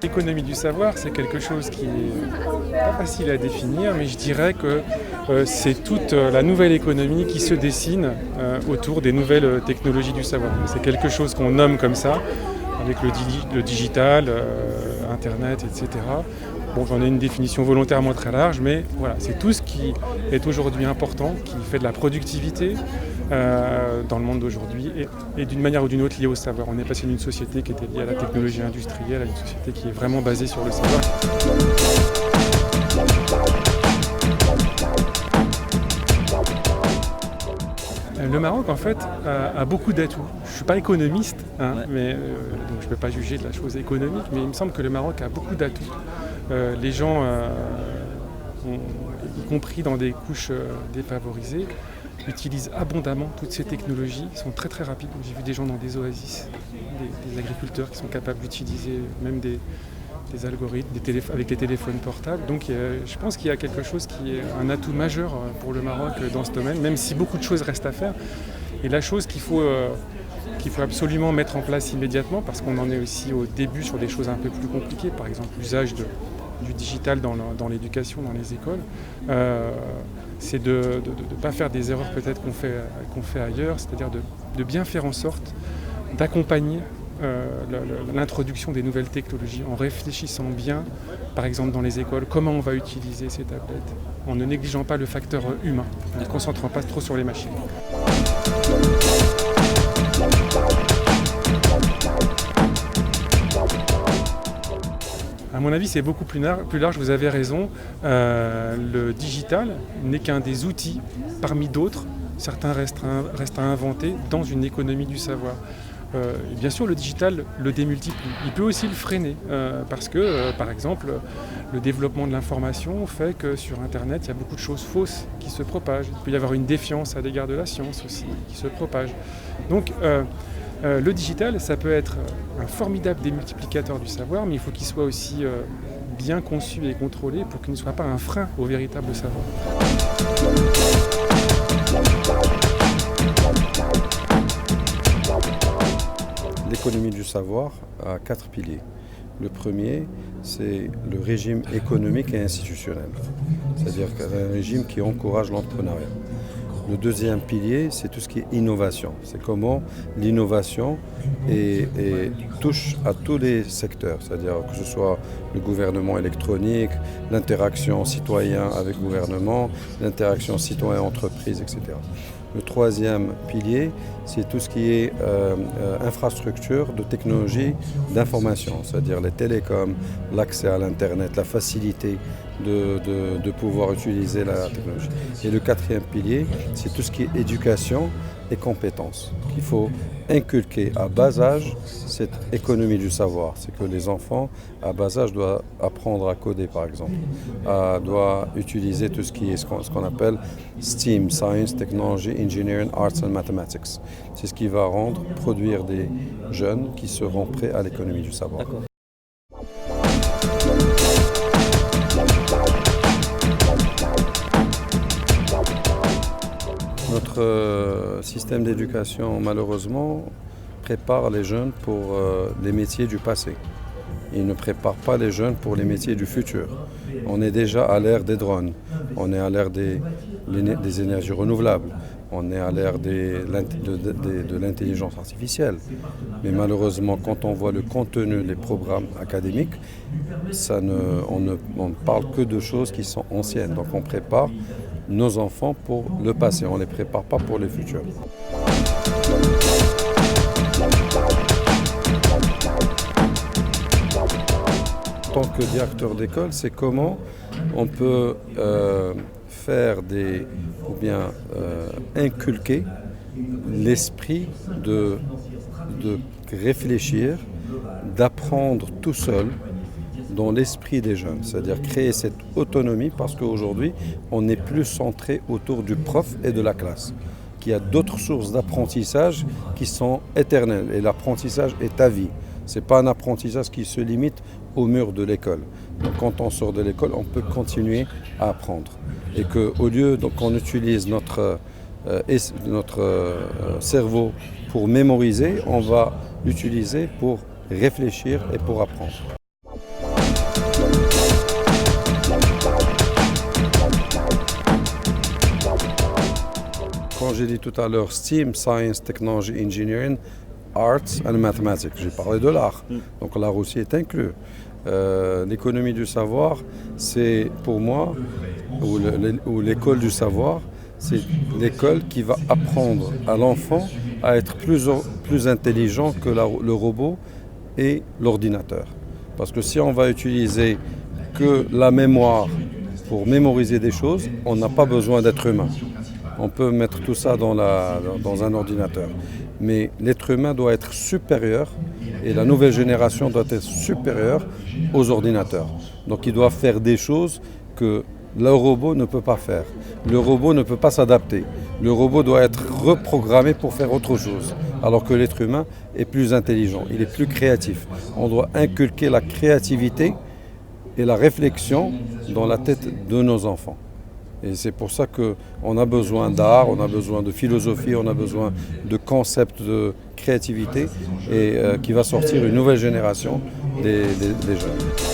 L'économie du savoir, c'est quelque chose qui n'est pas facile à définir, mais je dirais que c'est toute la nouvelle économie qui se dessine autour des nouvelles technologies du savoir. C'est quelque chose qu'on nomme comme ça, avec le digital, Internet, etc. Bon, j'en ai une définition volontairement très large, mais voilà, c'est tout ce qui est aujourd'hui important, qui fait de la productivité dans le monde d'aujourd'hui et d'une manière ou d'une autre liée au savoir. On est passé d'une société qui était liée à la technologie industrielle à une société qui est vraiment basée sur le savoir. Le Maroc, en fait, a beaucoup d'atouts. Je ne suis pas économiste, mais, donc je ne peux pas juger de la chose économique, mais il me semble que le Maroc a beaucoup d'atouts. Les gens, y compris dans des couches défavorisées, utilisent abondamment toutes ces technologies. Ils sont très très rapides. J'ai vu des gens dans des oasis, des agriculteurs qui sont capables d'utiliser même des algorithmes avec les téléphones portables. Donc je pense qu'il y a quelque chose qui est un atout majeur pour le Maroc dans ce domaine, même si beaucoup de choses restent à faire. Et la chose qu'il faut absolument mettre en place immédiatement, parce qu'on en est aussi au début sur des choses un peu plus compliquées, par exemple l'usage du digital dans l'éducation, dans les écoles, c'est de ne pas faire des erreurs peut-être qu'on fait ailleurs, c'est-à-dire de bien faire en sorte d'accompagner l'introduction des nouvelles technologies en réfléchissant bien, par exemple dans les écoles, comment on va utiliser ces tablettes, en ne négligeant pas le facteur humain, en ne concentrant pas trop sur les machines. À mon avis, c'est beaucoup plus large, vous avez raison. Le digital n'est qu'un des outils parmi d'autres. Certains restent à inventer dans une économie du savoir. Et bien sûr, le digital le démultiplie. Il peut aussi le freiner parce que, par exemple, le développement de l'information fait que sur Internet, il y a beaucoup de choses fausses qui se propagent. Il peut y avoir une défiance à l'égard de la science aussi qui se propage. Donc, le digital, ça peut être un formidable démultiplicateur du savoir, mais il faut qu'il soit aussi bien conçu et contrôlé pour qu'il ne soit pas un frein au véritable savoir. L'économie du savoir a 4 piliers. Le premier, c'est le régime économique et institutionnel, c'est-à-dire un régime qui encourage l'entrepreneuriat. Le deuxième pilier, c'est tout ce qui est innovation. C'est comment l'innovation touche à tous les secteurs, c'est-à-dire que ce soit le gouvernement électronique, l'interaction citoyen avec le gouvernement, l'interaction citoyen-entreprise, etc. Le troisième pilier, c'est tout ce qui est infrastructure de technologie d'information, c'est-à-dire les télécoms, l'accès à l'Internet, la facilité de pouvoir utiliser la technologie. Et le quatrième pilier, c'est tout ce qui est éducation et compétences. Il faut inculquer à bas âge cette économie du savoir. C'est que les enfants, à bas âge, doivent apprendre à coder, par exemple. Doivent utiliser tout ce qui est ce qu'on appelle STEAM, Science, Technology, Engineering, Arts and Mathematics. C'est ce qui va produire des jeunes qui seront prêts à l'économie du savoir. D'accord. Notre système d'éducation, malheureusement, prépare les jeunes pour les métiers du passé. Il ne prépare pas les jeunes pour les métiers du futur. On est déjà à l'ère des drones, on est à l'ère des énergies renouvelables, on est à l'ère de l'intelligence artificielle. Mais malheureusement, quand on voit le contenu des programmes académiques, on ne parle que de choses qui sont anciennes. Donc on prépare nos enfants pour le passé, on ne les prépare pas pour le futur. En tant que directeur d'école, c'est comment on peut inculquer l'esprit de réfléchir, d'apprendre tout seul dans l'esprit des jeunes, c'est-à-dire créer cette autonomie parce qu'aujourd'hui, on n'est plus centré autour du prof et de la classe. Qu'il y a d'autres sources d'apprentissage qui sont éternelles et l'apprentissage est à vie. Ce n'est pas un apprentissage qui se limite au mur de l'école. Donc quand on sort de l'école, on peut continuer à apprendre. Et qu'au lieu qu'on utilise notre cerveau pour mémoriser, on va l'utiliser pour réfléchir et pour apprendre. Quand j'ai dit tout à l'heure STEAM, Science, Technology, Engineering, Arts and Mathematics, j'ai parlé de l'art, donc l'art aussi est inclus. L'économie du savoir, c'est pour moi, ou l'école du savoir, c'est l'école qui va apprendre à l'enfant à être plus intelligent que le robot et l'ordinateur. Parce que si on va utiliser que la mémoire pour mémoriser des choses, on n'a pas besoin d'être humain. On peut mettre tout ça dans un ordinateur. Mais l'être humain doit être supérieur et la nouvelle génération doit être supérieure aux ordinateurs. Donc il doit faire des choses que le robot ne peut pas faire. Le robot ne peut pas s'adapter. Le robot doit être reprogrammé pour faire autre chose. Alors que l'être humain est plus intelligent, il est plus créatif. On doit inculquer la créativité et la réflexion dans la tête de nos enfants. Et c'est pour ça qu'on a besoin d'art, on a besoin de philosophie, on a besoin de concepts de créativité et qui va sortir une nouvelle génération des jeunes.